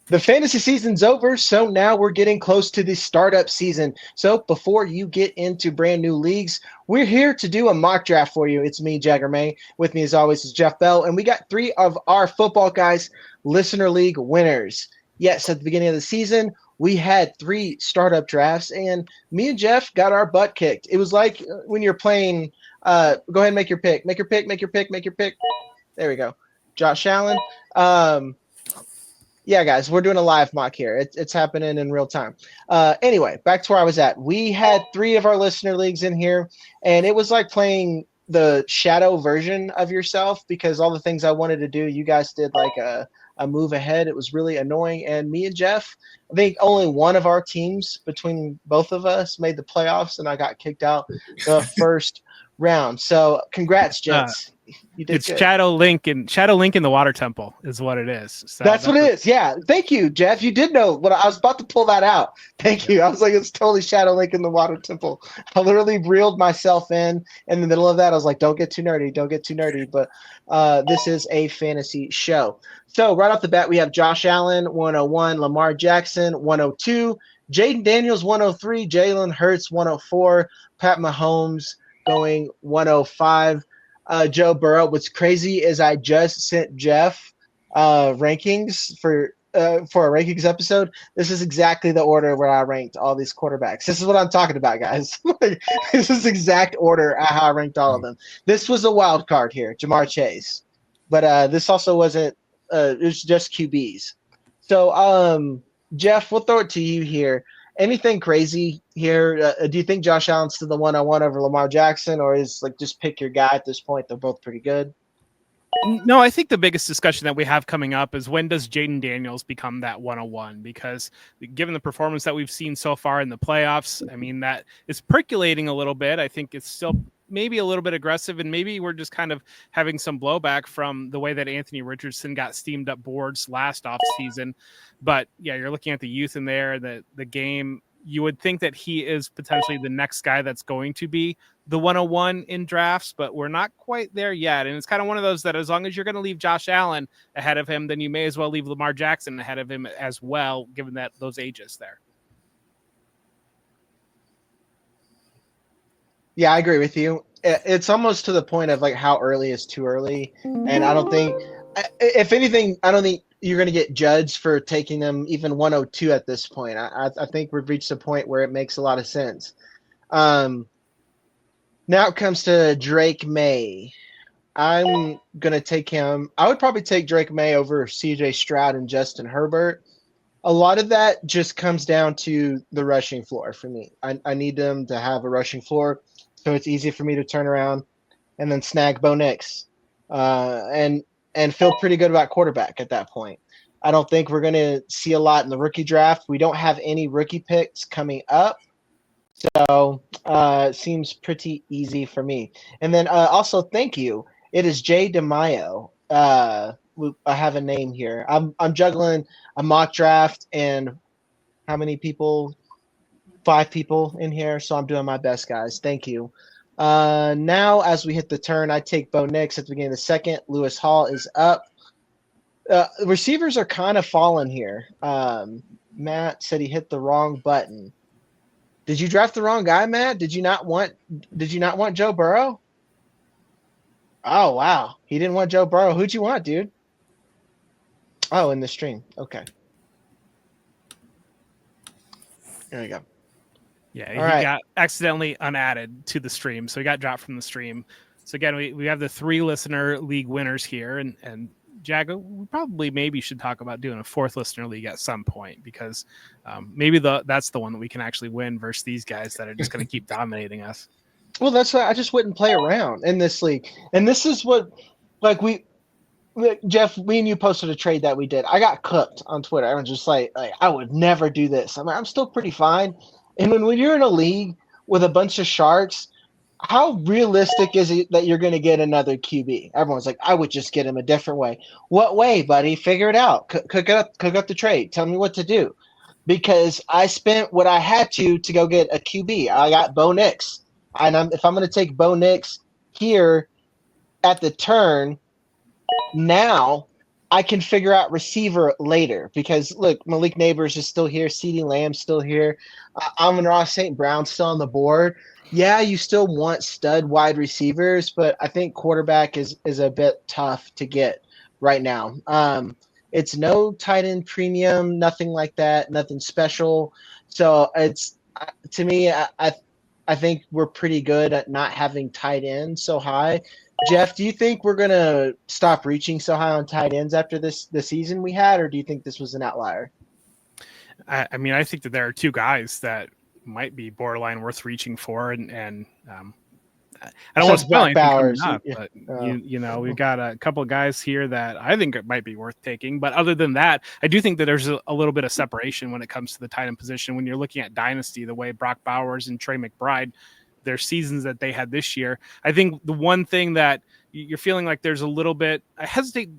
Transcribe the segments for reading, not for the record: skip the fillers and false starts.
The fantasy season's over, so now we're getting close to the startup season. So before you get into brand new leagues, we're here to do a mock draft for you. It's me, Jagger May. With me, as always, is Jeff Bell, and we got three of our Football Guys Listener League winners. Yes, at the beginning of the season, we had three startup drafts, and me and Jeff got our butt kicked. It was like when you're playing. Go ahead and make your pick. Make your pick. Make your pick. Make your pick. There we go. Josh Allen. Yeah, guys, we're doing a live mock here. It's happening in real time. Anyway, back to where I was at. We had three of our listener leagues in here, and it was like playing the shadow version of yourself because all the things I wanted to do, you guys did like a move ahead. It was really annoying. And me and Jeff, I think only one of our teams between both of us made the playoffs, and I got kicked out the first round. So congrats, gents. You did it's good. Shadow Link in the Water Temple is what it is. So that's what it is. Yeah. Thank you, Jeff. You did know what I was about to pull that out. Thank you. I was like, it's totally Shadow Link in the Water Temple. I literally reeled myself in the middle of that. I was like, don't get too nerdy. Don't get too nerdy. But this is a fantasy show. So right off the bat, we have Josh Allen, 101, Lamar Jackson, 102, Jaden Daniels, 103, Jalen Hurts, 104, Pat Mahomes going 105. Joe Burrow. What's crazy is I just sent Jeff rankings for a rankings episode. This is exactly the order where I ranked all these quarterbacks. This is what I'm talking about, guys. This is exact order how I ranked all of them. This was a wild card here, Jamar Chase, but this also wasn't. It was just QBs. So, Jeff, we'll throw it to you here. Anything crazy here? Do you think Josh Allen's still the 101 over Lamar Jackson, or is like just pick your guy at this point? They're both pretty good. No, I think the biggest discussion that we have coming up is when does Jaden Daniels become that 101? Because given the performance that we've seen so far in the playoffs, I mean, that is percolating a little bit. I think it's still maybe a little bit aggressive, and maybe we're just kind of having some blowback from the way that Anthony Richardson got steamed up boards last offseason. But yeah, you're looking at the youth in there, the game. You would think that he is potentially the next guy that's going to be the 101 in drafts, but we're not quite there yet. And it's kind of one of those that as long as you're going to leave Josh Allen ahead of him, then you may as well leave Lamar Jackson ahead of him as well, given that those ages there. Yeah, I agree with you. It's almost to the point of like how early is too early. And I don't think, if anything, I don't think you're going to get judged for taking them even 102 at this point. I think we've reached a point where it makes a lot of sense. Now it comes to Drake May. I'm going to take him. I would probably take Drake May over CJ Stroud and Justin Herbert. A lot of that just comes down to the rushing floor for me. I need them to have a rushing floor so it's easy for me to turn around and then snag Bo Nix and feel pretty good about quarterback at that point. I don't think we're going to see a lot in the rookie draft. We don't have any rookie picks coming up. So it seems pretty easy for me. And then also, thank you. It is Jay DeMaio. I have a name here. I'm juggling a mock draft and how many people? 5 people in here. So I'm doing my best, guys. Thank you. Now, as we hit the turn, I take Bo Nix at the beginning of the second. Lewis Hall is up. Receivers are kind of falling here. Matt said he hit the wrong button. Did you draft the wrong guy, Matt? Did you not want Joe Burrow? Oh, wow. He didn't want Joe Burrow. Who'd you want, dude? Oh, in the stream. Okay. There we go. Yeah, he got accidentally unadded to the stream, so he got dropped from the stream. So again, we have the 3 listener league winners here, and Jagger, we probably maybe should talk about doing a 4th listener league at some point because maybe that's the one that we can actually win versus these guys that are just going to keep dominating us. Well, that's why I just wouldn't play around in this league, and this is what Jeff, me and you posted a trade that we did. I got cooked on Twitter. I was just like I would never do this. I mean, I'm still pretty fine. And when you're in a league with a bunch of sharks, how realistic is it that you're going to get another QB? Everyone's like, I would just get him a different way. What way, buddy? Figure it out. Cook up the trade. Tell me what to do. Because I spent what I had to go get a QB. I got Bo Nix. And if I'm going to take Bo Nix here at the turn, now I can figure out receiver later because look, Malik Neighbors is still here, CeeDee Lamb's still here, Amon-Ra St. Brown's still on the board. Yeah, you still want stud wide receivers, but I think quarterback is a bit tough to get right now. It's no tight end premium, nothing like that, nothing special. So it's to me, I think we're pretty good at not having tight ends so high. Jeff, do you think we're gonna stop reaching so high on tight ends after the season we had, or do you think this was an outlier? I mean, I think that there are two guys that might be borderline worth reaching for, and I don't want to spoil anything coming up, but you know, we've got a couple of guys here that I think it might be worth taking. But other than that, I do think that there's a little bit of separation when it comes to the tight end position. When you're looking at Dynasty, the way Brock Bowers and Trey McBride, their seasons that they had this year, I think the one thing that you're feeling like there's a little bit, I hesitate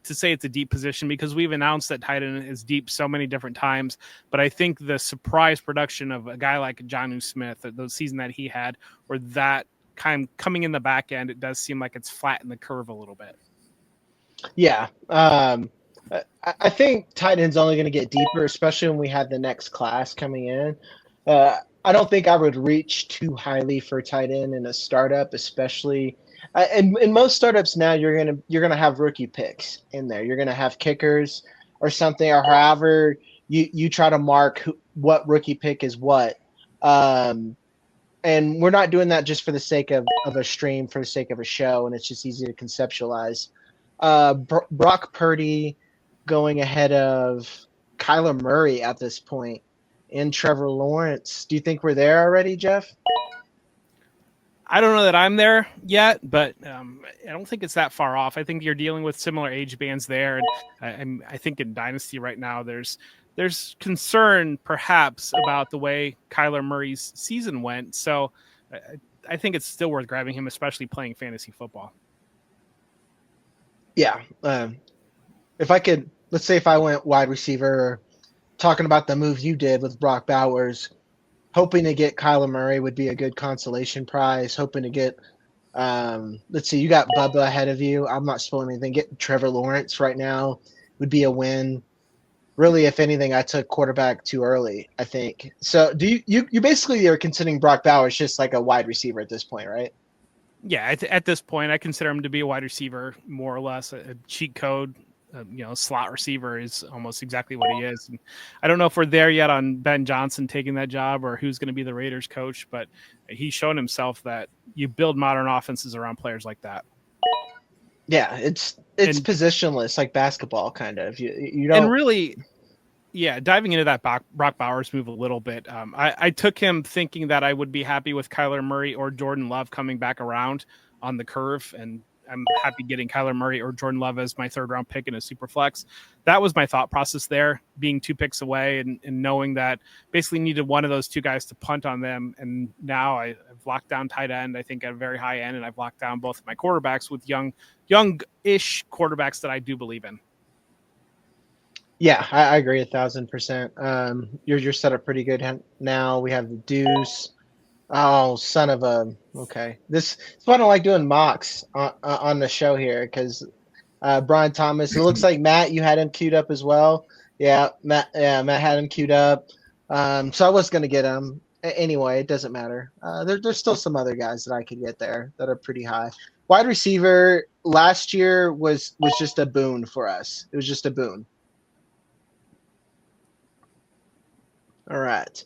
to say it's a deep position because we've announced that tight end is deep so many different times. But I think the surprise production of a guy like Jonnu Smith, the season that he had, or that kind of coming in the back end, it does seem like it's flattened the curve a little bit. Yeah. I think tight end's only going to get deeper, especially when we have the next class coming in. I don't think I would reach too highly for tight end in a startup, especially in most startups now. You're gonna have rookie picks in there. You're gonna have kickers or something, or however you try to mark what rookie pick is what. And we're not doing that just for the sake of a stream, for the sake of a show, and it's just easy to conceptualize. Brock Purdy going ahead of Kyler Murray at this point, and Trevor Lawrence. Do you think we're there already, Jeff? I don't know that I'm there yet, but I don't think it's that far off. I think you're dealing with similar age bands there. And I think in Dynasty right now, there's concern perhaps about the way Kyler Murray's season went. So I think it's still worth grabbing him, especially playing fantasy football. Yeah. If I could, let's say if I went wide receiver, talking about the move you did with Brock Bowers, hoping to get Kyler Murray would be a good consolation prize. Hoping to get, let's see, you got Bubba ahead of you. I'm not spoiling anything. Getting Trevor Lawrence right now would be a win. Really, if anything, I took quarterback too early, I think. So do you basically are considering Brock Bowers just like a wide receiver at this point, right? Yeah, at this point, I consider him to be a wide receiver, more or less a cheat code. Slot receiver is almost exactly what he is. And I don't know if we're there yet on Ben Johnson taking that job or who's going to be the Raiders coach, but he's shown himself that you build modern offenses around players like that. Yeah, it's positionless, like basketball, kind of. You don't. And really, yeah, diving into that Brock Bowers move a little bit, I took him thinking that I would be happy with Kyler Murray or Jordan Love coming back around on the curve, and I'm happy getting Kyler Murray or Jordan Love as my third round pick in a super flex. That was my thought process there, being 2 picks away and knowing that basically needed one of those two guys to punt on them. And now I've locked down tight end, I think at a very high end, and I've locked down both of my quarterbacks with young-ish quarterbacks that I do believe in. Yeah, I agree 1,000%. You're set up pretty good now. We have the Deuce. Oh, son of a. Okay. This is why I don't like doing mocks on the show here because Brian Thomas. It looks like Matt, you had him queued up as well. Yeah, Matt had him queued up. So I was gonna get him anyway. It doesn't matter. There's still some other guys that I could get there that are pretty high. Wide receiver last year was just a boon for us. It was just a boon. All right.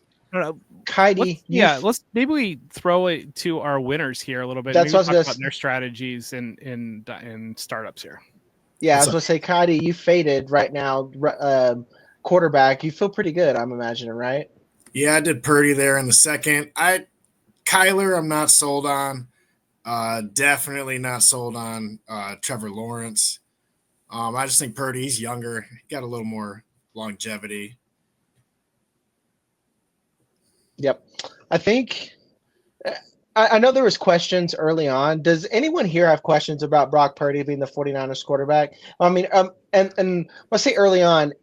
Kaidi, let's maybe we throw it to our winners here a little bit. That's what I was about their strategies in startups here. Yeah, I was gonna say, Kaidi, you faded right now. Quarterback, you feel pretty good, I'm imagining, right? Yeah, I did Purdy there in the second. Kyler, I'm not sold on. Definitely not sold on Trevor Lawrence. I just think Purdy, he's younger, got a little more longevity. Yep. I think I know there was questions early on. Does anyone here have questions about Brock Purdy being the 49ers quarterback? I mean, and I say early on,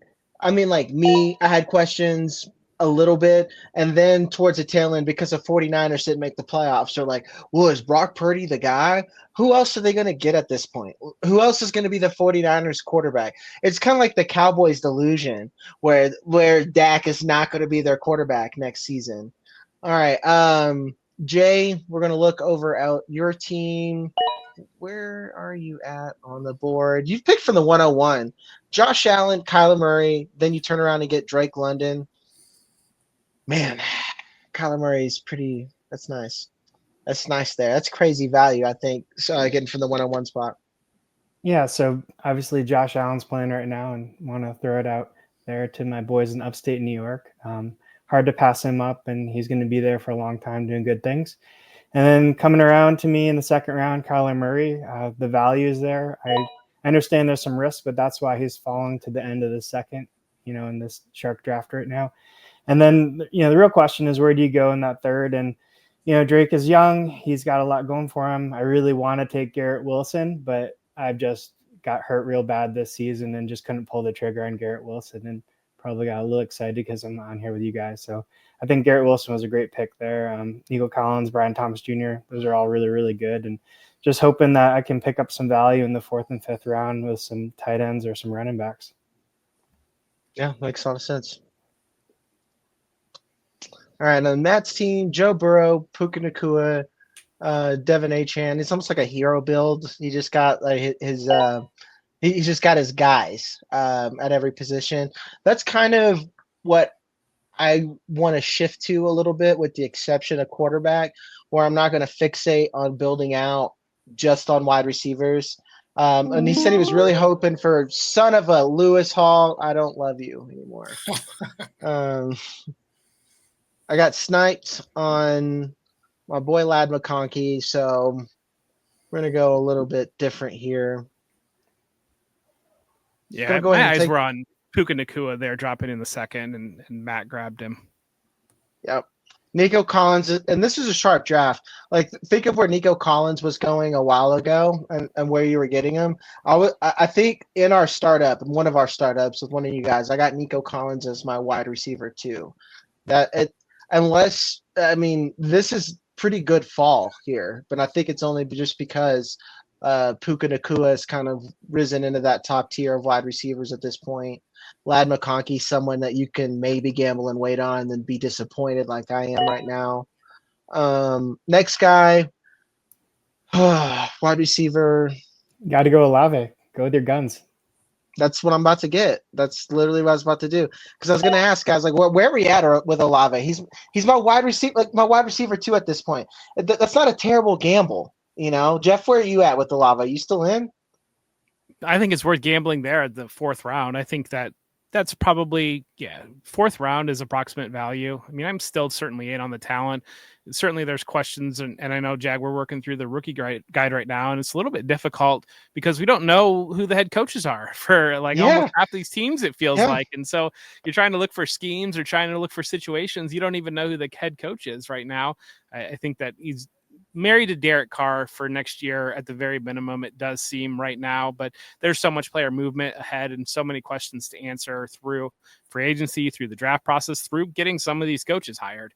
I mean like me, I had questions. a little bit, and then towards the tail end, because the 49ers didn't make the playoffs, they're like, well, is Brock Purdy the guy? Who else are they going to get at this point? Who else is going to be the 49ers quarterback? It's kind of like the Cowboys delusion where Dak is not going to be their quarterback next season. All right. Jay, we're going to look over out your team. Where are you at on the board? You've picked from the 101. Josh Allen, Kyler Murray. Then you turn around and get Drake London. Man, Kyler Murray's pretty. That's nice. That's nice there. That's crazy value, I think. So getting from the 101 spot. Yeah, so obviously Josh Allen's playing right now, and want to throw it out there to my boys in upstate New York. Hard to pass him up, and he's going to be there for a long time doing good things. And then coming around to me in the second round, Kyler Murray, the value is there. I understand there's some risk, but that's why he's falling to the end of the second, in this shark draft right now. And then, the real question is, where do you go in that third? And, Drake is young. He's got a lot going for him. I really want to take Garrett Wilson, but I've just got hurt real bad this season and just couldn't pull the trigger on Garrett Wilson, and probably got a little excited because I'm on here with you guys. So I think Garrett Wilson was a great pick there. Nico Collins, Brian Thomas Jr., those are all really, really good. And just hoping that I can pick up some value in the 4th and 5th round with some tight ends or some running backs. Yeah, makes a lot of sense. All right, on Matt's team, Joe Burrow, Puka Nacua, Devin Achane. It's almost like a hero build. He just got like his he's just got his guys at every position. That's kind of what I want to shift to a little bit, with the exception of quarterback, where I'm not going to fixate on building out just on wide receivers. And he said he was really hoping for son of a Lewis Hall. I don't love you anymore. I got sniped on my boy Lad McConkey, so we're going to go a little bit different here. Yeah, my eyes were on Puka Nacua there, dropping in the second, and Matt grabbed him. Yep. Nico Collins, and this is a sharp draft. Like, think of where Nico Collins was going a while ago and where you were getting him. I think in our startup, one of our startups with one of you guys, I got Nico Collins as my wide receiver too. This is pretty good fall here, but I think it's only just because Puka Nacua has kind of risen into that top tier of wide receivers at this point. Lad McConkey, someone that you can maybe gamble and wait on and then be disappointed like I am right now. Next guy, wide receiver. Got to go Olave. Go with your guns. That's what I'm about to get. That's literally what I was about to do. Because I was going to ask guys, like, where are we at with Olave? He's my wide receiver, like my wide receiver too at this point. That's not a terrible gamble, Jeff, where are you at with Olave? Are you still in? I think it's worth gambling there at the 4th round. I think that's probably, 4th round is approximate value. I mean, I'm still certainly in on the talent. Certainly there's questions, and I know, Jag, we're working through the rookie guide right now, and it's a little bit difficult because we don't know who the head coaches are for almost half these teams, it feels like. And so you're trying to look for schemes or trying to look for situations. You don't even know who the head coach is right now. I think that he's married to Derek Carr for next year at the very minimum, it does seem right now, but there's so much player movement ahead and so many questions to answer through free agency, through the draft process, through getting some of these coaches hired.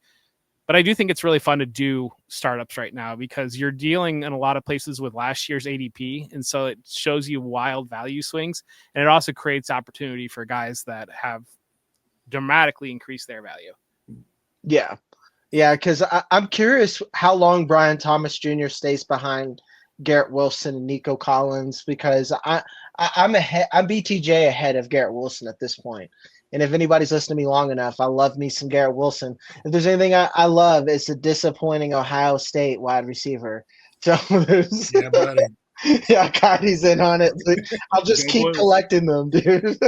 But I do think it's really fun to do startups right now because you're dealing in a lot of places with last year's ADP. And so it shows you wild value swings, and it also creates opportunity for guys that have dramatically increased their value. Yeah. Yeah, because I'm curious how long Brian Thomas Jr. stays behind Garrett Wilson and Nico Collins, because I'm BTJ ahead of Garrett Wilson at this point. And if anybody's listened to me long enough, I love me some Garrett Wilson. If there's anything I love, it's a disappointing Ohio State wide receiver. So yeah, buddy. Yeah, Cody's in on it. I'll just keep collecting them, dude.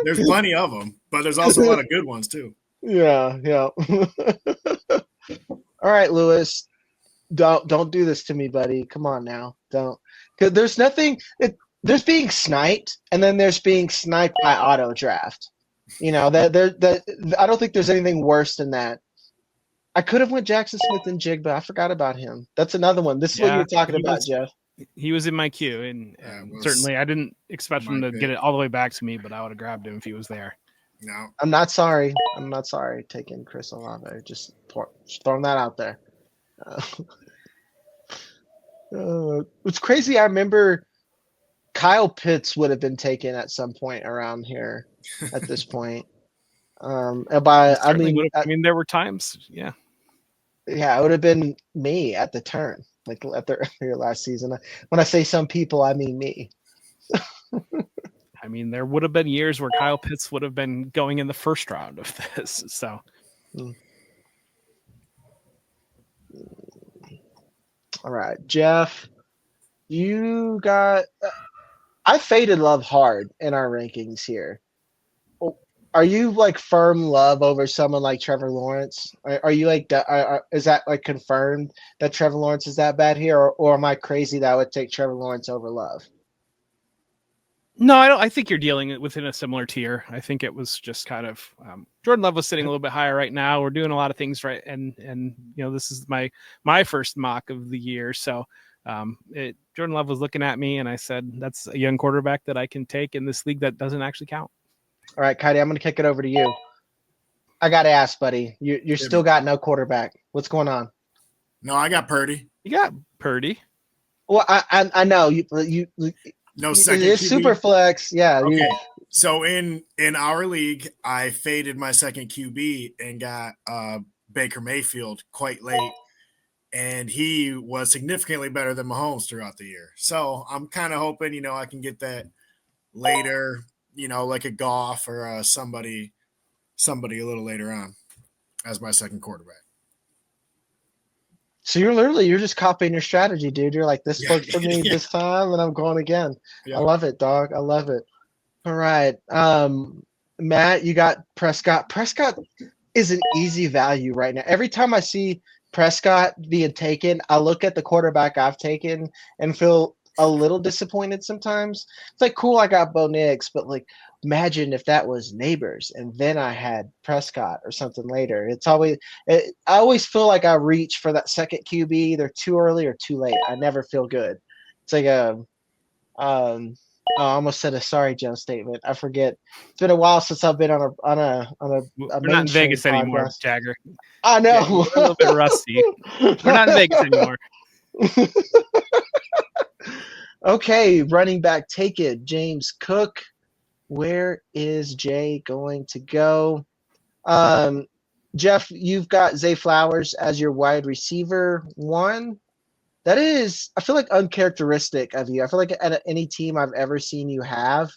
There's plenty of them, but there's also a lot of good ones too. Yeah. All right, Lewis. Don't do this to me, buddy. Come on now. Don't. Because there's nothing. There's being sniped, and then there's being sniped by auto draft. I don't think there's anything worse than that. I could have went Jackson Smith and Jig, but I forgot about him. That's another one. This is what you were talking about, Jeff. He was in my queue, and certainly I didn't expect him to get it all the way back to me, but I would have grabbed him if he was there. No. I'm not sorry. I'm not sorry taking Chris Olave. Just throwing that out there. It's crazy. I remember Kyle Pitts would have been taken at some point around here at this point. And by I mean, there were times, yeah. Yeah, it would have been me at the turn, like at the earlier last season. When I say some people, I mean me. I mean, there would have been years where Kyle Pitts would have been going in the first round of this. So, all right, Jeff, you got. I faded Love hard in our rankings here. Are you like firm Love over someone like Trevor Lawrence? Are you like, is that like confirmed that Trevor Lawrence is that bad here, or am I crazy that I would take Trevor Lawrence over Love? No, I don't. I think you're dealing within a similar tier. I think it was just kind of Jordan Love was sitting a little bit higher right now. We're doing a lot of things right, and this is my first mock of the year. So Jordan Love was looking at me, and I said, "That's a young quarterback that I can take in this league that doesn't actually count." All right, Cody, I'm going to kick it over to you. I got to ask, buddy. You're still got no quarterback. What's going on? No, I got Purdy. You got Purdy. Well, I know you. No second. It's super flex. Yeah. Okay. So in our league, I faded my second QB and got Baker Mayfield quite late, and he was significantly better than Mahomes throughout the year. So I'm kind of hoping, I can get that later, like a Goff or somebody a little later on as my second quarterback. So you're just copying your strategy, dude. You're like, this worked for me this time, and I'm going again. Yeah. I love it, dog. I love it. All right. Matt, you got Prescott. Prescott is an easy value right now. Every time I see Prescott being taken, I look at the quarterback I've taken and feel a little disappointed sometimes. It's like, cool, I got Bo Nix, but like, imagine if that was Neighbors and then I had Prescott or something later. I always feel like I reach for that second QB either too early or too late. I never feel good. It's like I almost said a sorry Joe statement. I forget. It's been a while since I've been on a We're not in Vegas anymore, Jagger. I know. Yeah, we're a little bit rusty. We're not in Vegas anymore. Okay, running back, take it. James Cook. Where is Jay going to go? Jeff, you've got Zay Flowers as your wide receiver one. That is, I feel like, uncharacteristic of you. I feel like at any team I've ever seen you have,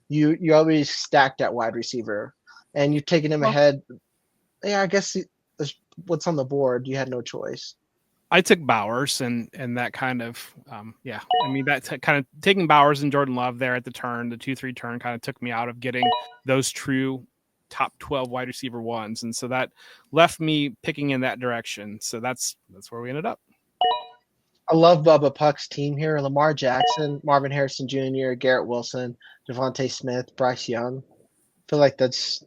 you always stacked at wide receiver, and you've taken him ahead. Yeah, I guess what's on the board. You had no choice. I took Bowers and that kind of that kind of taking Bowers and Jordan Love there at the turn, the 2-3 turn kind of took me out of getting those true top 12 wide receiver ones, and so that left me picking in that direction. So that's where we ended up. I love Bubba Puck's team here: Lamar Jackson, Marvin Harrison Jr., Garrett Wilson, Devontae Smith, Bryce Young. I feel like that's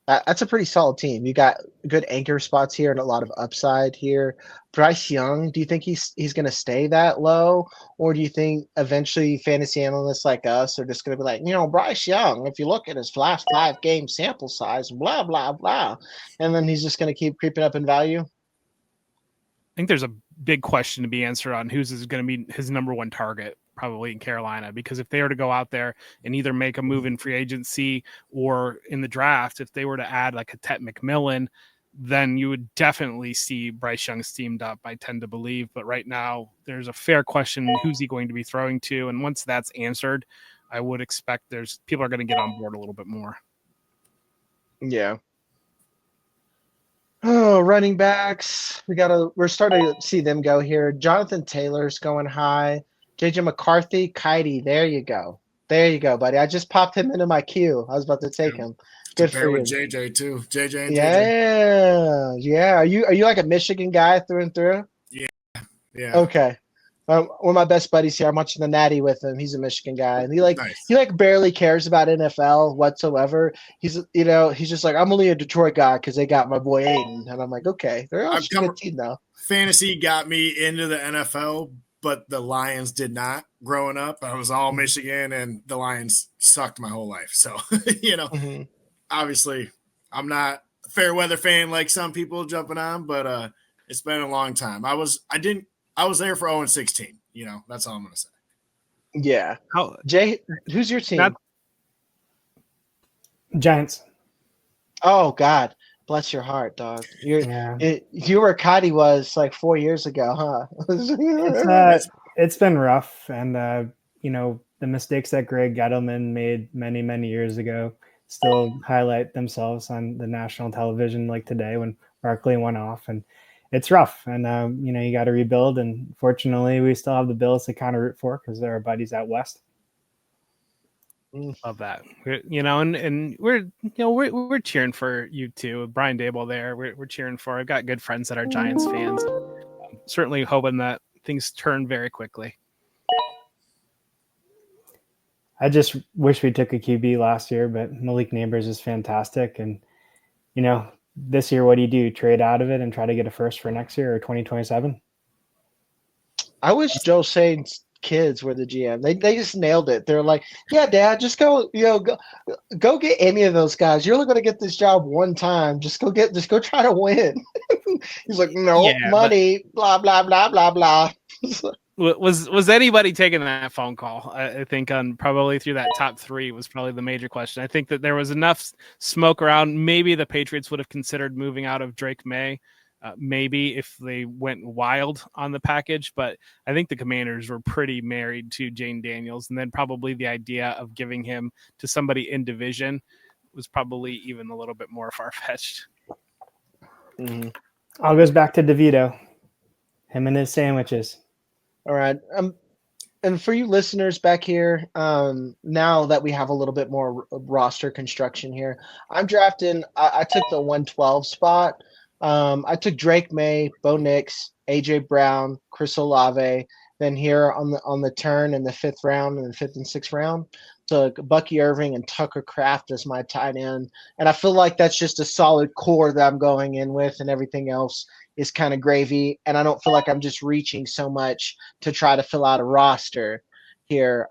a pretty solid team. You got good anchor spots here and a lot of upside here. Bryce Young, do you think he's going to stay that low, or do you think eventually fantasy analysts like us are just going to be like, Bryce Young, if you look at his last 5-game sample size, blah, blah, blah, and then he's just going to keep creeping up in value? I think there's a big question to be answered on who's going to be his number one target, probably in Carolina, because if they were to go out there and either make a move in free agency or in the draft, if they were to add like a Tet McMillan, then you would definitely see Bryce Young steamed up, I tend to believe. But right now there's a fair question, who's he going to be throwing to? And once that's answered, I would expect people are going to get on board a little bit more. Yeah. Oh, running backs. We're starting to see them go here. Jonathan Taylor's going high. JJ McCarthy, Kitey, there you go. There you go, buddy. I just popped him into my queue. I was about to take him. Good for you. With JJ too. JJ and JJ. Yeah. Are you like a Michigan guy through and through? Yeah. Okay. One of my best buddies here. I'm watching the Natty with him. He's a Michigan guy, and he barely cares about NFL whatsoever. He's just like, I'm only a Detroit guy because they got my boy Aiden, and I'm like, okay, they're all a good team now. Fantasy got me into the NFL, but the Lions did not. Growing up, I was all Michigan, and the Lions sucked my whole life. So Mm-hmm. obviously I'm not a fair weather fan like some people jumping on, but it's been a long time. I was there for 0-16. That's all I'm gonna say. Yeah. How Jay, who's your team? Not- Giants. Oh God, bless your heart, dog. Yeah. You were Cotty was like 4 years ago, huh? It's been rough, and the mistakes that Greg Gettleman made many, many years ago still highlight themselves on the national television, like today when Barkley went off, and it's rough. And you got to rebuild. And fortunately, we still have the Bills to kind of root for because they're our buddies out west. Love that. And we're cheering for you too. Brian Dable there. We're cheering for. I've got good friends that are Giants fans. Certainly hoping that things turn very quickly. I just wish we took a QB last year, but Malik Neighbors is fantastic. And, this year, what do? Trade out of it and try to get a first for next year or 2027? I wish Joe Shane's kids were the GM. They just nailed it. They're like, yeah, Dad, just go get any of those guys. You're only going to get this job one time. Just go try to win. He's like, no, money, blah, blah, blah, blah, blah. Was anybody taking that phone call? I think on probably through that top three was probably the major question. I think that there was enough smoke around. Maybe the Patriots would have considered moving out of Drake May. Maybe if they went wild on the package, but I think the Commanders were pretty married to Jane Daniels, and then probably the idea of giving him to somebody in division was probably even a little bit more far-fetched. Mm-hmm. All goes back to DeVito, him and his sandwiches. All right. And for you listeners back here, now that we have a little bit more roster construction here, I'm drafting. I took the 112 spot. I took Drake May, Bo Nix, AJ Brown, Chris Olave. Then here on the turn in the 5th round and the 5th and 6th round, took Bucky Irving and Tucker Kraft as my tight end. And I feel like that's just a solid core that I'm going in with, and everything else is kind of gravy. And I don't feel like I'm just reaching so much to try to fill out a roster here.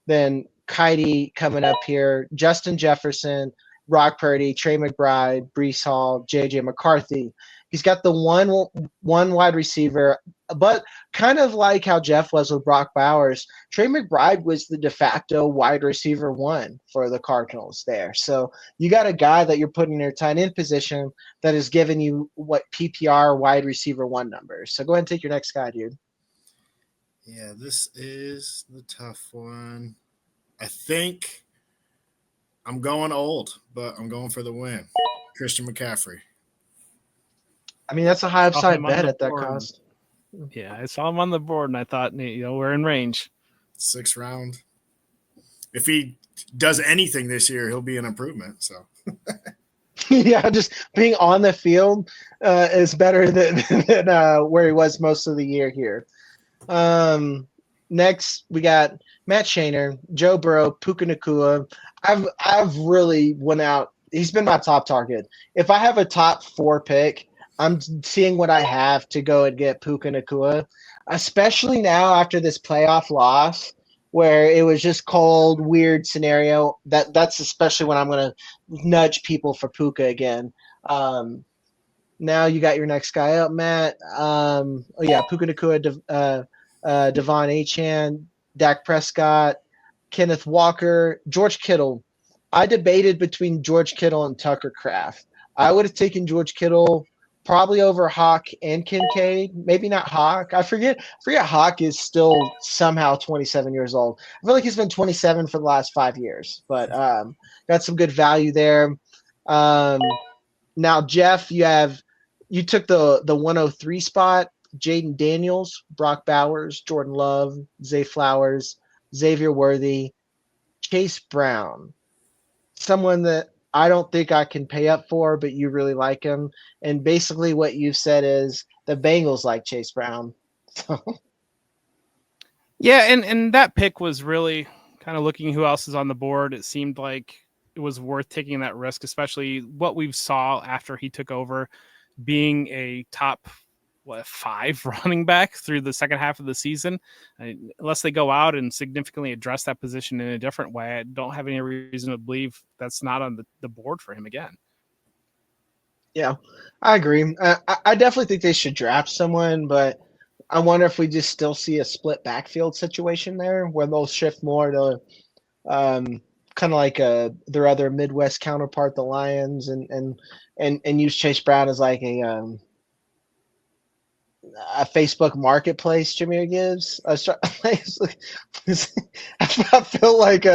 Then Kitey coming up here, Justin Jefferson, Brock Purdy, Trey McBride, Brees Hall, J.J. McCarthy. He's got the one wide receiver, but kind of like how Jeff was with Brock Bowers, Trey McBride was the de facto wide receiver 1 for the Cardinals there. So you got a guy that you're putting in your tight end position that is giving you what PPR wide receiver 1 numbers. So go ahead and take your next guy, dude. Yeah, this is the tough one. I think I'm going old, but I'm going for the win. Christian McCaffrey. I mean, that's a high upside bet at that cost. Yeah, I saw him on the board, and I thought, we're in range. 6th round. If he does anything this year, he'll be an improvement. So, yeah, just being on the field is better than where he was most of the year here. Next, we got Matt Shaner, Joe Burrow, Puka Nacua. I've really went out. He's been my top target. If I have a top 4 pick, I'm seeing what I have to go and get Puka Nacua, especially now after this playoff loss where it was just cold, weird scenario. That's especially when I'm going to nudge people for Puka again. Now you got your next guy up, Matt. Puka Nacua, Devon Achane, Dak Prescott, Kenneth Walker, George Kittle. I debated between George Kittle and Tucker Kraft. I would have taken George Kittle probably over Hawk and Kincaid. Maybe not Hawk. I forget Hawk is still somehow 27 years old. I feel like he's been 27 for the last 5 years, but got some good value there. Now, Jeff, you took the 103 spot. Jaden Daniels, Brock Bowers, Jordan Love, Zay Flowers, Xavier Worthy, Chase Brown. Someone that I don't think I can pay up for, but you really like him. And basically what you've said is the Bengals like Chase Brown. Yeah, and that pick was really kind of looking who else is on the board. It seemed like it was worth taking that risk, especially what we saw after he took over, being a top 5 running back through the second half of the season. Unless they go out and significantly address that position in a different way, I don't have any reason to believe that's not on the board for him again. Yeah, I agree. I definitely think they should draft someone, but I wonder if we just still see a split backfield situation there where they'll shift more to kind of like their other Midwest counterpart, the Lions, and use Chase Brown as like a Facebook marketplace. Jameer gives. I feel like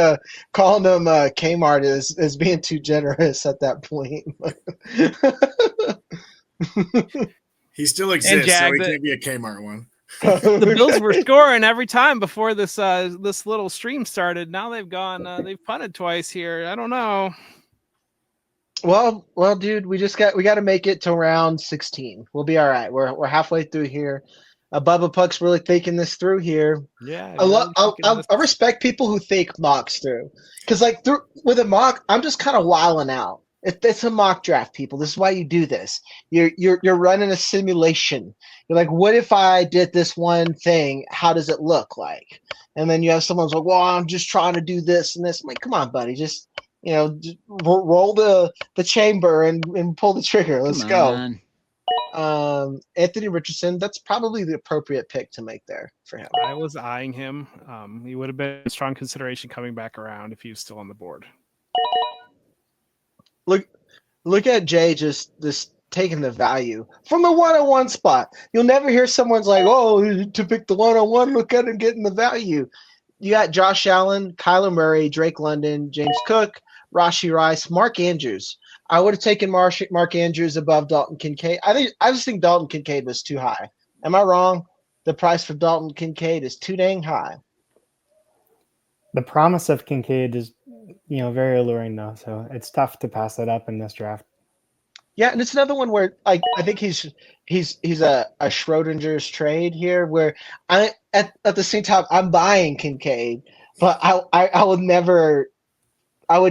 calling them Kmart is being too generous at that point. He still exists, so he can't be a Kmart one. The Bills were scoring every time before this little stream started. Now they've they've punted twice here. I don't know. Well, dude, we got to make it to round 16. We'll be all right. We're halfway through here. Bubba Puck's really thinking this through here. Yeah, I respect people who think mocks through, because like with a mock, I'm just kind of wilding out. It's a mock draft, people. This is why you do this. You're running a simulation. You're like, what if I did this one thing? How does it look like? And then you have someone's like, well, I'm just trying to do this and this. I'm like, come on, buddy, just roll the chamber and pull the trigger. Let's go. Anthony Richardson, that's probably the appropriate pick to make there for him. I was eyeing him. He would have been a strong consideration coming back around if he was still on the board. Look at Jay just taking the value from the 101 spot. You'll never hear someone's like, oh, to pick the 101, look at him getting the value. You got Josh Allen, Kyler Murray, Drake London, James Cook, Rashee Rice, Mark Andrews. I would have taken Mark Andrews above Dalton Kincaid. I just think Dalton Kincaid was too high. Am I wrong? The price for Dalton Kincaid is too dang high. The promise of Kincaid is, very alluring though. So it's tough to pass that up in this draft. Yeah, and it's another one where I think he's a Schrodinger's trade here, where at the same time I'm buying Kincaid, but I would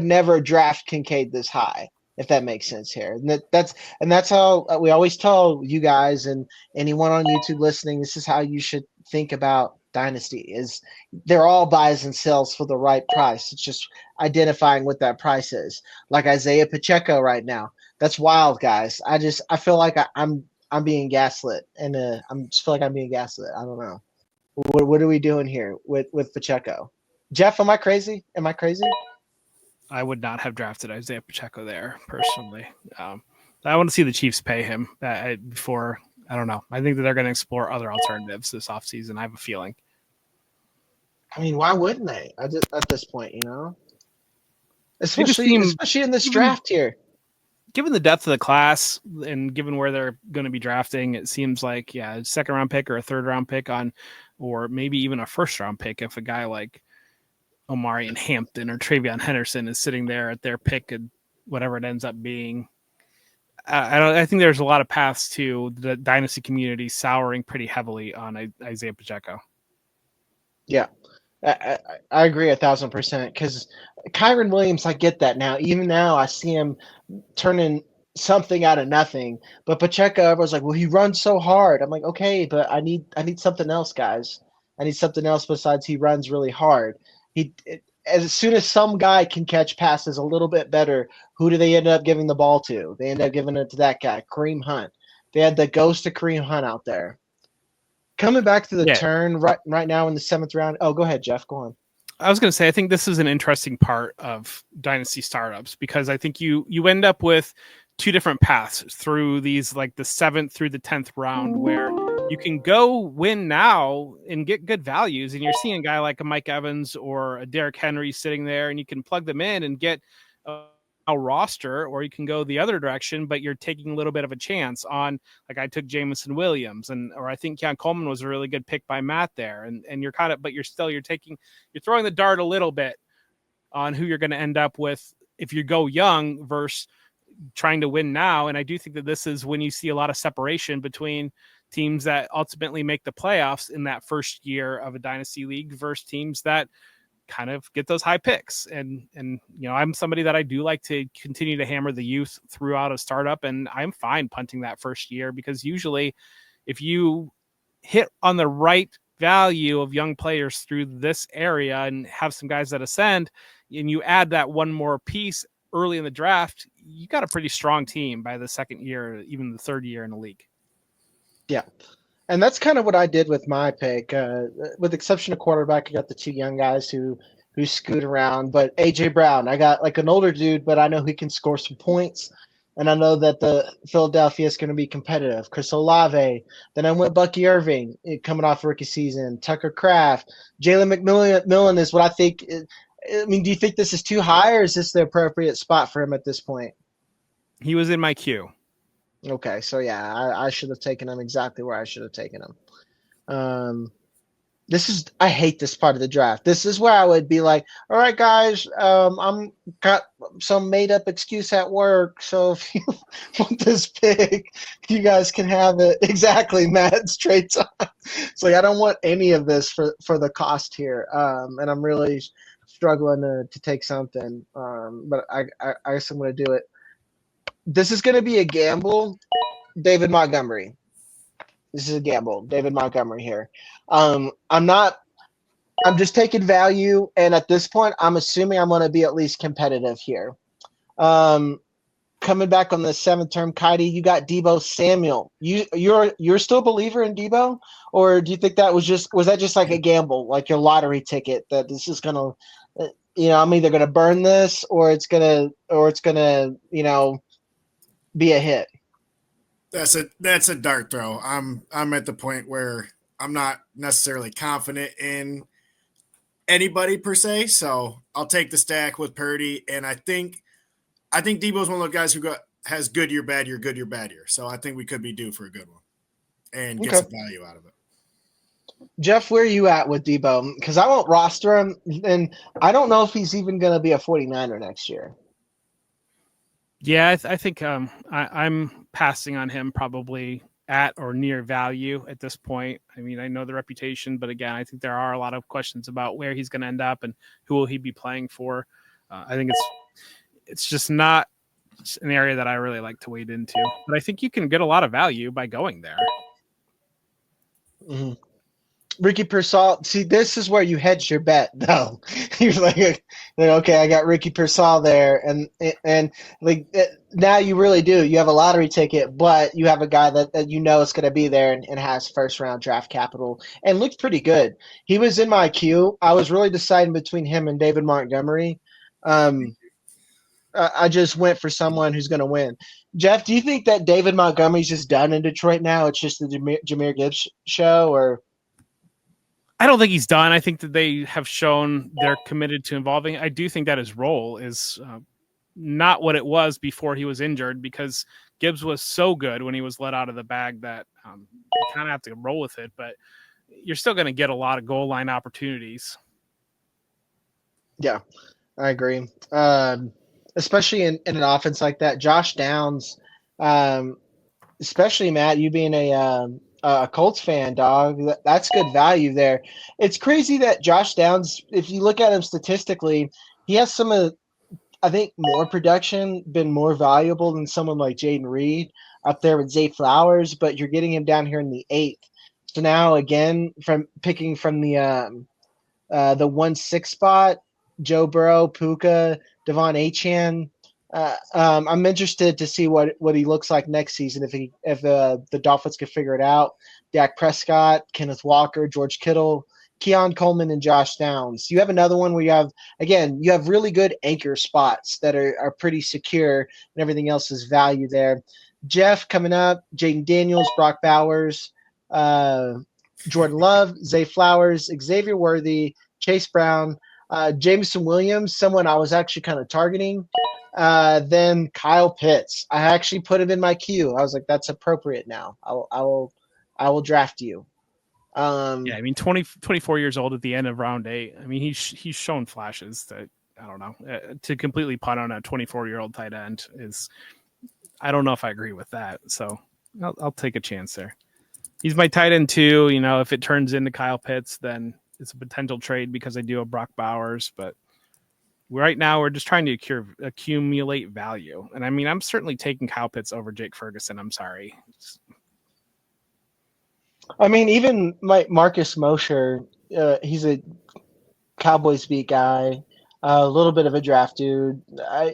never draft Kincaid this high, if that makes sense here. And that's how we always tell you guys and anyone on YouTube listening, this is how you should think about Dynasty, is they're all buys and sells for the right price. It's just identifying what that price is. Like Isaiah Pacheco right now. That's wild, guys. I feel like I'm being gaslit, and I just feel like I'm being gaslit. I don't know. What are we doing here with Pacheco? Jeff, am I crazy? I would not have drafted Isaiah Pacheco there personally. I want to see the Chiefs pay him before. I don't know. I think that they're going to explore other alternatives this offseason. I have a feeling. I mean, why wouldn't they? At this point, especially in this draft here. Given the depth of the class and given where they're going to be drafting, it seems like a second round pick or a third round pick or maybe even a first round pick if a guy like Omari and Hampton or Travion Henderson is sitting there at their pick and whatever it ends up being. I think there's a lot of paths to the Dynasty community souring pretty heavily on Isaiah Pacheco. Yeah, I agree 1,000%, because Kyron Williams, I get that now. Even now, I see him turning something out of nothing. But Pacheco, everyone's like, well, he runs so hard. I'm like, okay, but I need something else, guys. I need something else besides he runs really hard. As soon as some guy can catch passes a little bit better, who do they end up giving the ball to? They end up giving it to that guy, Kareem Hunt. They had the ghost of Kareem Hunt out there. Coming back to the turn right now in the 7th round. Oh, go ahead, Jeff. Go on. I was going to say, I think this is an interesting part of Dynasty startups, because I think you end up with two different paths through these, like the 7th through the 10th round, where you can go win now and get good values. And you're seeing a guy like a Mike Evans or a Derrick Henry sitting there, and you can plug them in and get a roster, or you can go the other direction, but you're taking a little bit of a chance on, like I took Jameson Williams, or I think Keon Coleman was a really good pick by Matt there. And you're but you're throwing the dart a little bit on who you're going to end up with if you go young versus trying to win now. And I do think that this is when you see a lot of separation between teams that ultimately make the playoffs in that first year of a dynasty league versus teams that kind of get those high picks. And I'm somebody that I do like to continue to hammer the youth throughout a startup, and I'm fine punting that first year, because usually if you hit on the right value of young players through this area and have some guys that ascend, and you add that one more piece early in the draft, you got a pretty strong team by the second year, even the third year in the league. Yeah. And that's kind of what I did with my pick. With the exception of quarterback, I got the two young guys who scoot around. But AJ Brown, I got like an older dude, but I know he can score some points. And I know that the Philadelphia is going to be competitive. Chris Olave. Then I went Bucky Irving coming off rookie season. Tucker Kraft. Jalen McMillan is what I think. I mean, do you think this is too high, or is this the appropriate spot for him at this point? He was in my queue. Okay, so yeah, I should have taken him exactly where I should have taken him. I hate this part of the draft. This is where I would be like, all right, guys, I'm got some made up excuse at work, so if you want this pick, you guys can have it. Exactly, Matt. It's trade time. It's like I don't want any of this for the cost here, and I'm really struggling to take something. But I guess I'm going to do it. This is going to be a gamble, David Montgomery. This is a gamble, David Montgomery here. I'm just taking value, and at this point, I'm assuming I'm going to be at least competitive here. Coming back on the seventh term, Kaidi, you got Deebo Samuel. You're still a believer in Deebo, or do you think that was that just like a gamble, like your lottery ticket that this is going to, I'm either going to burn this or it's going to, be a hit? That's a dart throw. I'm at the point where I'm not necessarily confident in anybody per se, so I'll take the stack with Purdy, and I think Debo's one of those guys who has good year, bad year, good year, bad year. So I think we could be due for a good one and get some value out of it. Jeff, where are you at with Debo? Because I won't roster him, and I don't know if he's even going to be a 49er next year. Yeah, I think I'm passing on him probably at or near value at this point. I mean, I know the reputation, but again, I think there are a lot of questions about where he's going to end up and who will he be playing for. I think it's just not an area that I really like to wade into, but I think you can get a lot of value by going there. Mm-hmm. Ricky Pearsall. See, this is where you hedge your bet, though. You're like, okay, I got Ricky Pearsall there, and like now you really do. You have a lottery ticket, but you have a guy that is going to be there and has first round draft capital and looks pretty good. He was in my queue. I was really deciding between him and David Montgomery. I just went for someone who's going to win. Jeff, do you think that David Montgomery's just done in Detroit now? It's just the Jahmyr Gibbs show, or? I don't think he's done. I think that they have shown they're committed to involving. I do think that his role is not what it was before he was injured, because Gibbs was so good when he was let out of the bag that you kind of have to roll with it. But you're still going to get a lot of goal line opportunities. Yeah, I agree. Especially in an offense like that. Josh Downs, especially Matt, you being a Colts fan, dog, that's good value there. It's crazy that Josh Downs, if you look at him statistically, he has some of, I think, more production, been more valuable than someone like Jaden Reed up there with Zay Flowers, but you're getting him down here in the 8th. So now again, from picking from the 1-6 spot, Joe Burrow, Puka, Devon Achane. I'm interested to see what he looks like next season if the Dolphins can figure it out. Dak Prescott, Kenneth Walker, George Kittle, Keon Coleman, and Josh Downs. You have another one where you have really good anchor spots that are pretty secure, and everything else is value there. Jeff coming up, Jaden Daniels, Brock Bowers, Jordan Love, Zay Flowers, Xavier Worthy, Chase Brown, Jameson Williams, someone I was actually kind of targeting. Then Kyle Pitts. I actually put him in my queue. I was like, that's appropriate now. I will draft you. Yeah, I mean, 24 years old at the end of round 8. I mean, he's shown flashes that, I don't know, to completely punt on a 24-year-old tight end is, I don't know if I agree with that. So I'll take a chance there. He's my tight end too. If it turns into Kyle Pitts, then it's a potential trade because I do have Brock Bowers, but right now we're just trying to accumulate value. And I mean, I'm certainly taking Kyle Pitts over Jake Ferguson. I'm sorry. I mean, even Marcus Mosher, he's a Cowboys beat guy, a little bit of a draft dude.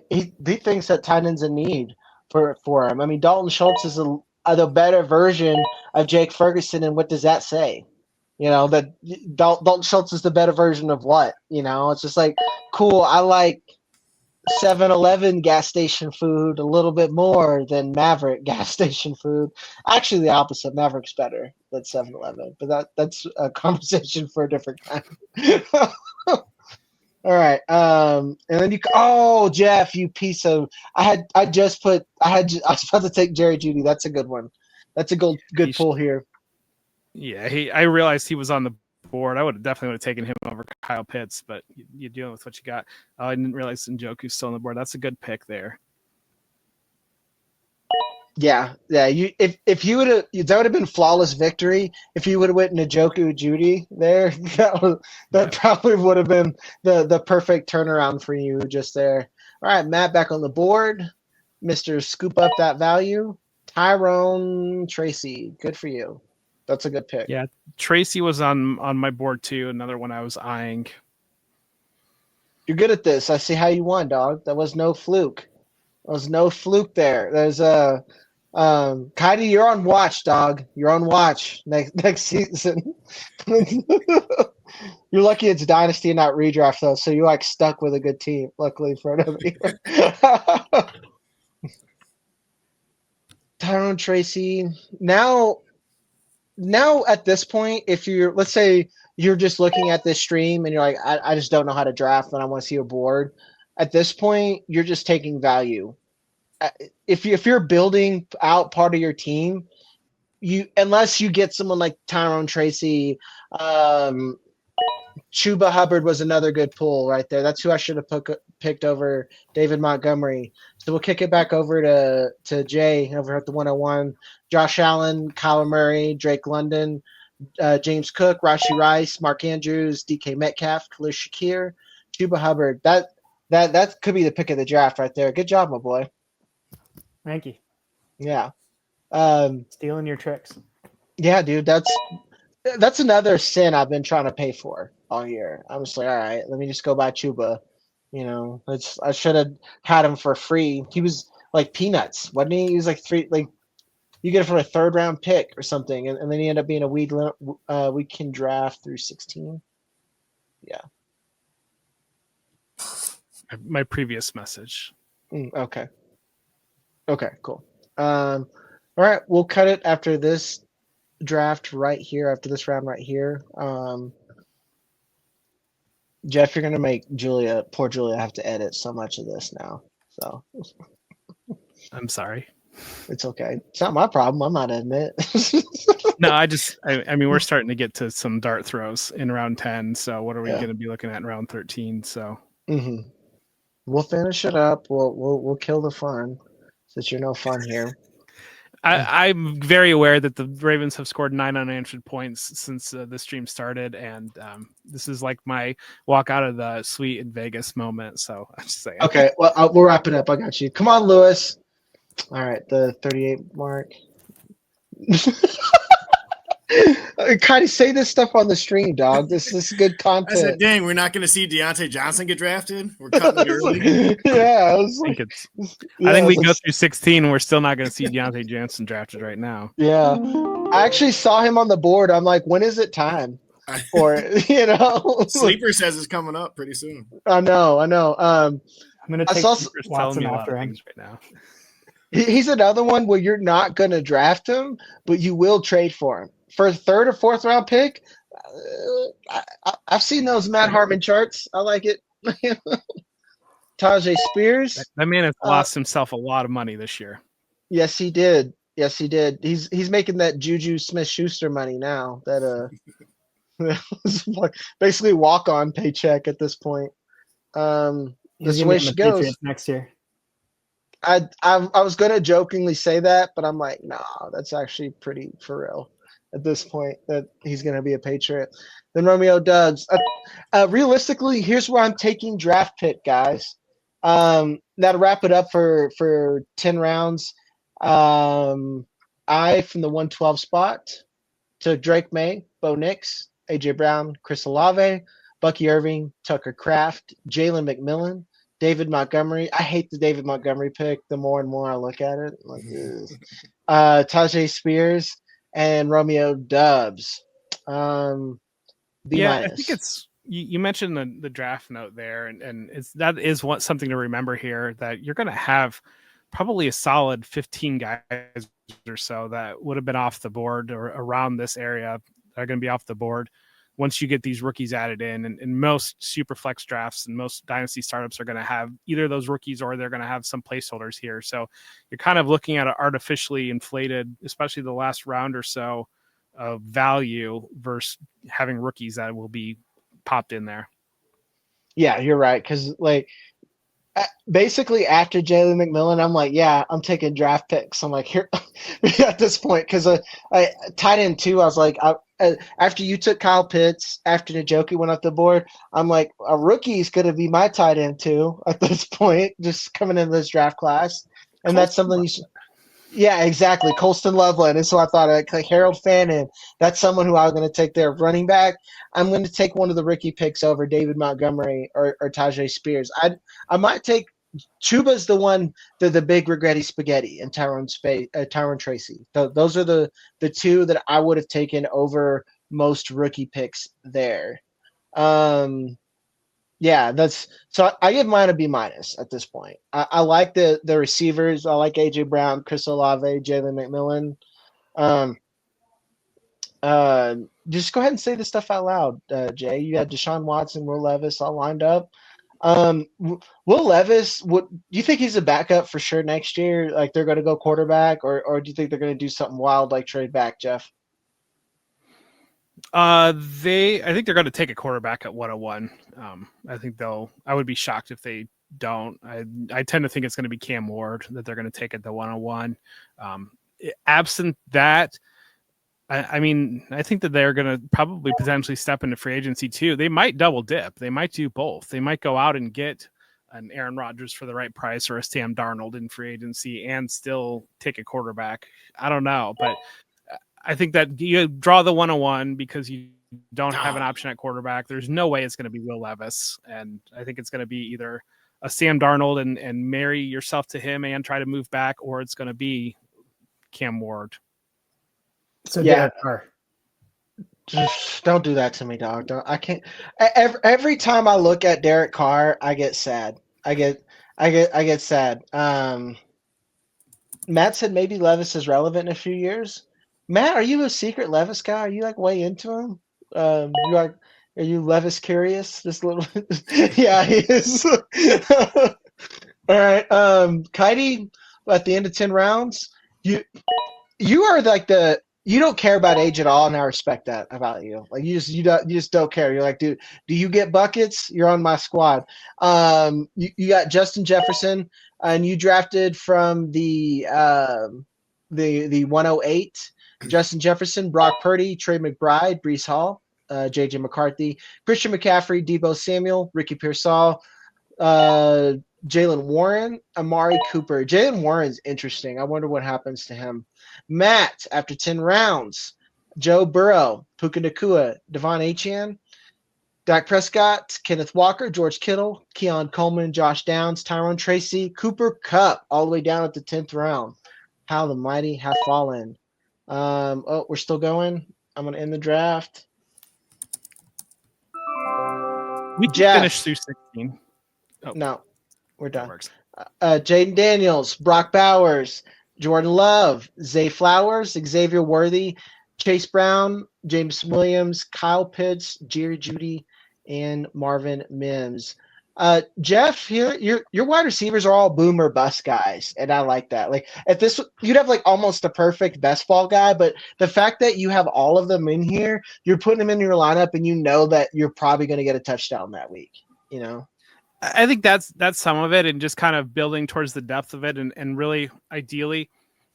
He thinks that tight end's a need for him. I mean, Dalton Schultz is the better version of Jake Ferguson, and what does that say? You know, that Dalton Schultz is the better version of what? You know, it's just like, cool, I like 7-Eleven gas station food a little bit more than Maverick gas station food. Actually, the opposite. Maverick's better than 7-Eleven, but that's a conversation for a different time. All right. And then Jeff, you piece of. I was about to take Jerry Jeudy. That's a good one. That's a good pull here. Yeah, I realized he was on the board. I definitely would have taken him over Kyle Pitts, but you're dealing with what you got. I didn't realize Njoku's still on the board. That's a good pick there. Yeah. If you would have, that would have been flawless victory. If you would have went Njoku Judy there, that probably would have been the perfect turnaround for you just there. All right, Matt, back on the board. Mr. Scoop up that value. Tyrone Tracy, good for you. That's a good pick. Yeah, Tracy was on my board too. Another one I was eyeing. You're good at this. I see how you won, dog. That was no fluke. There was no fluke there. There's a Kaidi, you're on watch, dog. You're on watch next season. You're lucky it's Dynasty and not redraft though, so you're like stuck with a good team. Luckily for another year. Tyrone Tracy. Now at this point, if let's say you're just looking at this stream and you're like, I just don't know how to draft and I want to see a board. At this point, you're just taking value. If you're building out part of your team, unless you get someone like Tyrone Tracy, Chuba Hubbard was another good pull right there. That's who I should have picked over David Montgomery. So we'll kick it back over to Jay over at the 101. Josh Allen, Kyler Murray, Drake London, James Cook, Rashee Rice, Mark Andrews, DK Metcalf, Khalil Shakir, Chuba Hubbard. That could be the pick of the draft right there. Good job, my boy. Thank you. Yeah. Stealing your tricks. Yeah, dude. That's another sin I've been trying to pay for all year. I'm just like, all right, let me just go buy Chuba. You know, I should have had him for free. He was like peanuts, wasn't he? He was like you get it for a 3rd round pick or something, and then he ended up being a weekend draft through 16. Yeah. My previous message. Okay. Okay, cool. All right, we'll cut it after this draft right here, after this round right here. Jeff, you're going to make poor Julia, have to edit so much of this now. So I'm sorry. It's okay. It's not my problem. I'm not editing it. No, I mean, we're starting to get to some dart throws in round 10. So what are we going to be looking at in round 13? So we'll finish it up. We'll kill the fun since you're no fun here. I'm very aware that the Ravens have scored 9 unanswered points since the stream started, and this is like my walk out of the suite in Vegas moment. So I'm just saying. Okay, well, we'll wrap it up. I got you. Come on, Lewis. All right, the 38 mark. Kind of say this stuff on the stream, dog. This is good content. I said, dang, we're not going to see Deontay Johnson get drafted? We're cutting it early. Yeah. I think we go through 16 and we're still not going to see Deontay Johnson drafted right now. Yeah. I actually saw him on the board. I'm like, when is it time? Or, Sleeper says it's coming up pretty soon. I know. I'm going to take Watson after him right now. He's another one where you're not going to draft him, but you will trade for him. For a 3rd or 4th round pick, I've seen those Matt Harmon charts. I like it. Tajay Spears. That man has lost himself a lot of money this year. Yes, he did. He's making that Juju Smith-Schuster money now. That basically walk-on paycheck at this point. This is the way she goes next year. I was gonna jokingly say that, but I'm like, nah, that's actually pretty for real at this point that he's gonna be a Patriot. Then Romeo Dubs. Realistically, here's where I'm taking draft pick, guys. That'll wrap it up for 10 rounds. I from the 112 spot So Drake May, Bo Nix, AJ Brown, Chris Olave, Bucky Irving, Tucker Kraft, Jalen McMillan, David Montgomery. I hate the David Montgomery pick. The more and more I look at it, like Tajay Spears and Romeo Dubs. B Yeah, I think minus. it's you mentioned the draft note there, and that is something to remember here, that you're going to have probably a solid 15 guys or so that would have been off the board or around this area that are going to be off the board once you get these rookies added in. And most super flex drafts and most dynasty startups are going to have either those rookies or they're going to have some placeholders here. So you're kind of looking at an artificially inflated, especially the last round or so, of value versus having rookies that will be popped in there. Yeah, you're right. Because like basically after Jalen McMillan, I'm like, yeah, I'm taking draft picks. I'm like here at this point because I tight end 2. I was like, after you took Kyle Pitts, after Njoku went up the board, I'm like, a rookie is going to be my tight end 2 at this point, just coming in this draft class, and that's something you should. Yeah, exactly. Colston Loveland. And so I thought like Harold Fannin, that's someone who I was going to take their running back. I'm going to take one of the rookie picks over David Montgomery or Tajay Spears. I might take Chuba's the one, the big regretty spaghetti and Tyrone Tracy. Those are the 2 that I would have taken over most rookie picks there. Yeah, that's so I give mine a B minus at this point. I like the receivers. I like AJ Brown, Chris Olave, Jalen McMillan. Just go ahead and say this stuff out loud, Jay. You had Deshaun Watson, Will Levis all lined up. Will Levis, do you think he's a backup for sure next year? Like they're going to go quarterback, or do you think they're going to do something wild like trade back, Jeff? I think they're going to take a quarterback at 101. I would be shocked if they don't. I tend to think it's going to be Cam Ward that they're going to take at the 101. Absent that, I mean, I think that they're going to probably potentially step into free agency too. They might double dip. They might do both. They might go out and get an Aaron Rodgers for the right price or a Sam Darnold in free agency and still take a quarterback. I don't know, but I think that you draw the 101 because you don't have an option at quarterback. There's no way it's going to be Will Levis. And I think it's going to be either a Sam Darnold and marry yourself to him and try to move back, or it's going to be Cam Ward. So yeah, just don't do that to me, dog. I can't. Every time I look at Derek Carr, I get sad. I get sad. Matt said maybe Levis is relevant in a few years. Matt, are you a secret Levis guy? Are you like way into him? Are you Levis curious? Just a little bit. Yeah, he is. All right. Kaidi, at the end of 10 rounds, you are like you don't care about age at all, and I respect that about you. Like you just don't care. You're like, dude, do you get buckets? You're on my squad. You got Justin Jefferson, and you drafted from the 108. Justin Jefferson, Brock Purdy, Trey McBride, Breece Hall, J.J. McCarthy, Christian McCaffrey, Debo Samuel, Ricky Pearsall, Jalen Warren, Amari Cooper. Jalen Warren's interesting. I wonder what happens to him. Matt, after 10 rounds, Joe Burrow, Puka Nacua, Devon Achane, Dak Prescott, Kenneth Walker, George Kittle, Keon Coleman, Josh Downs, Tyrone Tracy, Cooper Kupp, all the way down at the 10th round. How the mighty have fallen. We're still going. I'm going to end the draft. We can finish through 16. Oh. No, we're done. Jaden Daniels, Brock Bowers, Jordan Love, Zay Flowers, Xavier Worthy, Chase Brown, James Williams, Kyle Pitts, Jerry Jeudy, and Marvin Mims. Jeff, here your wide receivers are all boom or bust guys, and I like that. Like if this, you'd have like almost a perfect best ball guy, but the fact that you have all of them in here, you're putting them in your lineup, and you know that you're probably going to get a touchdown that week. You know, I think that's some of it, and just kind of building towards the depth of it, and really ideally,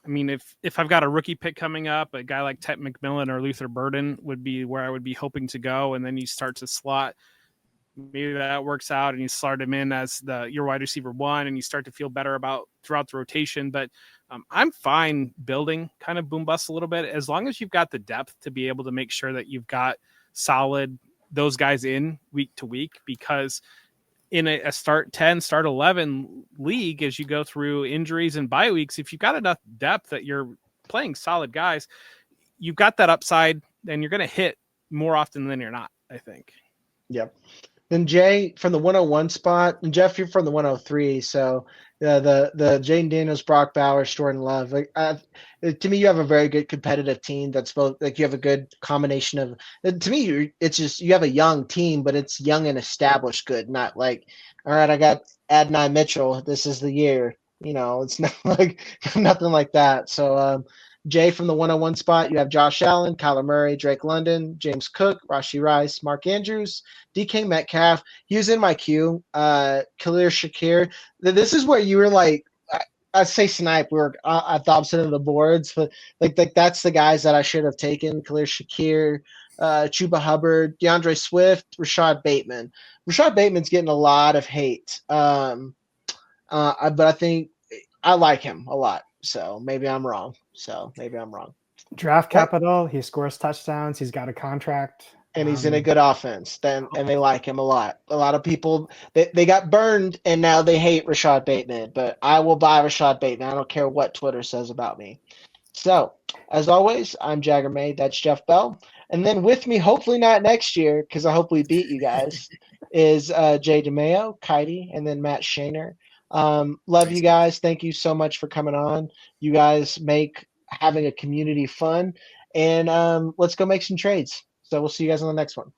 I mean, if I've got a rookie pick coming up, a guy like Ted McMillan or Luther Burden would be where I would be hoping to go, and then you start to slot maybe that works out and you slot him in as your wide receiver 1 and you start to feel better about throughout the rotation. But I'm fine building kind of boom bust a little bit as long as you've got the depth to be able to make sure that you've got solid those guys in week to week, because in a start 10, start 11 league, as you go through injuries and bye weeks, if you've got enough depth that you're playing solid guys, you've got that upside and you're going to hit more often than you're not, I think. Yep. Then Jay from the 101 spot, and Jeff, you're from the 103. So the Jaden Daniels, Brock Bowers, Jordan Love. Like, to me, you have a very good competitive team. That's both like you have a good combination of. To me, it's just you have a young team, but it's young and established good, not like, all right, I got Adonai Mitchell. This is the year. It's not like nothing like that. So Jay from the 101 spot, you have Josh Allen, Kyler Murray, Drake London, James Cook, Rashee Rice, Mark Andrews, DK Metcalf. He was in my queue. Khalil Shakir. This is where you were like, I'd say snipe. We were at the opposite of the boards, but like that's the guys that I should have taken. Khalil Shakir, Chuba Hubbard, DeAndre Swift, Rashad Bateman. Rashad Bateman's getting a lot of hate, but I think I like him a lot. So maybe I'm wrong. Draft capital. He scores touchdowns. He's got a contract. And he's in a good offense. And they like him a lot. A lot of people, they got burned and now they hate Rashad Bateman. But I will buy Rashad Bateman. I don't care what Twitter says about me. So, as always, I'm Jagger May. That's Jeff Bell. And then with me, hopefully not next year, because I hope we beat you guys, is Jay DeMayo, Kitey, and then Matt Shaner. Love you guys. Thank you so much for coming on. You guys make having a community fun, and let's go make some trades. So we'll see you guys on the next one.